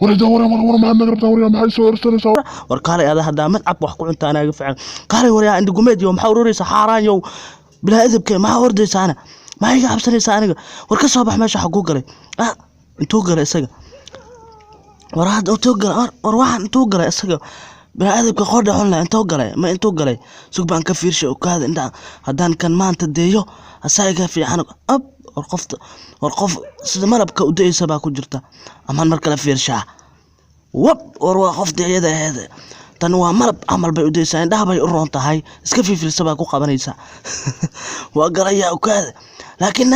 ولا دور ما عندنا قرب دور ما حيسوي ارسل سو warkaale ada hadaa mid cad wax ku cuntaan aaga fiican kaale wariyaa inda gumeed iyo maxaa ururaysa xaaraan yow bilaa adabkee maxaa ordaysaana ma iga cabsanaysa aniga war ka soo bax meesha xaq ku galay intuu galay isaga war had intuu galay war waxaan intuu galay isaga bilaa adabka qodha xun la intuu galay ma intuu galay sug baan ka fiirshay oo kaada inta hadaan kan maanta deeyo asayga fiican ab war qof sida malabka u deeysa baa ku jirta amaan marka la fiirshaa wab war waa qof deeyada ahayd tan waa malab amal bay u deeysaa indhaha bay u roon tahay iska fiirsa baa ku qabanaysa waa galaya oo kaada laakiin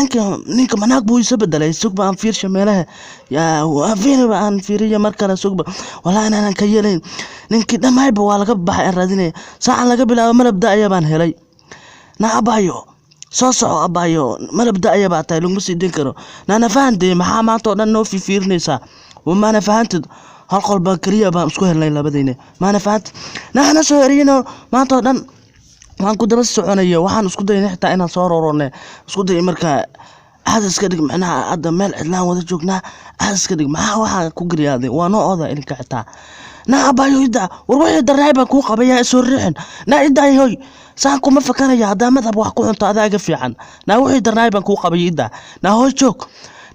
ninka manaag buu isa bedelay sug baan fiirshay meelaha yaa waa aan fiiriyo marka la sugba wallahi inaan ka yeelayn ninkii dhamayba waa laga baxay raadinay saacan laga bilaabo malab daaya baan helay na abayo soo soco abayo malab daaya baa tahay lagu sii din karo nana fahanday maxaa maanta oo dhan noo fiirinaysaa وما فهمت هالقلب كريه بقى مسكوه الليل لبدينا ما أنا فهمت نحن سهرينا ما طلعنا ما نقدر بس عنيا وحن اسكت نحتاج أنا صار ورانا اسكت مركا هذا سكدك معنا هذا مال إعلان وده جوكنا هذا سكدك معه واحد كوجري هذا وأنا هذا اللي كعتا نا أبايو يدا وروح الدرايبة كوقا بيا سرحن نا يدا هوي سانكم ما فكرنا يا هذا مذهب وحكون أنت هذا قفي عن نا وحي الدرايبة كوقا بيدا نا هوي جوك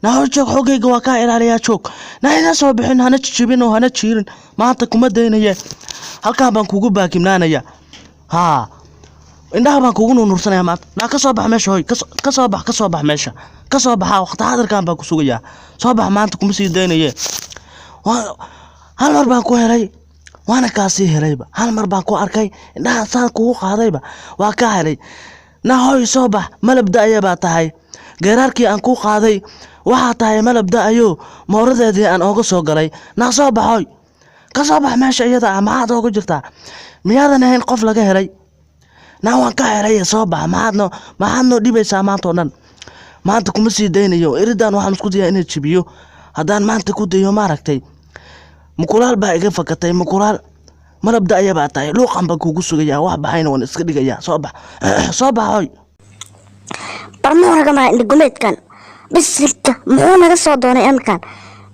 نهار جوك حقي جواكا إلى عليها جوك نحن صوبحين هنتشبين وهنتشيرن ما أعطيكم الدين يا هل كابن كوجو باكي منانا يا ها إنها بنكوجو نورسنا يا مات لا كصباح ماشي هاي كصباح ماشي كصباح وقت هذا كان بنكو سويا صباح ما أنتكم مسي الدين يا هل مر بنكو هراي وأنا كاسي هرايبا هل مر بنكو أركي إنها صار كوجو هرايبا وكا هراي نهاي صباح ما نبدأ يا باتهاي geeraarkii aan ku qaaday waxa tahay malab daayo mooradaadii aan ooga soo galay na soo baxay ka soo bax meesha iyada maxaad ooga jirtaa miyaadan ahayn qof laga helay na waan ka helay soo bax maxaadno dhibaysaa maanta oo dhan maanta kuma sii daynayo iridan waxaan isku diyaa inay jibiyo haddaan maanta ku dayo maaragtay mukulaal baa iga fakatay mukulaal malab daayo baa tahay luuqan baa kugu sugayaa wax baxayna waan iska dhigayaa soo baxay برمونا كمان عند جميت كان بس لك معونا قصة دوني أمكان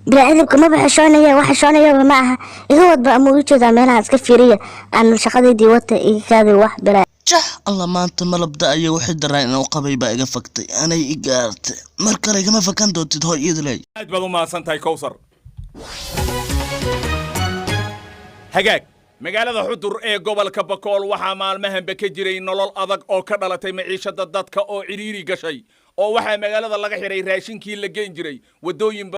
بالعذب كما بحشونا يا وحشونا يا معها يهود بقى موجود ذا مالها سكفيرية عن الشقة دي وقت كذا واحد بلا الله ما أنت ما لبدأ أي واحد رأينا وقبي بقى جفكتي أنا إيجارت مركري كما فكان دوت هاي إيدلي أجبلوا ما سنتاي كوثر هجاك magaalada xudur ee gobolka Bakool waxa maalmahanba ka jiray nolol adag oo ka dhalatay maciishada dadka oo ciriiri gashay oo waxa magaalada laga xiray raashinkii la geyn jiray wadooyin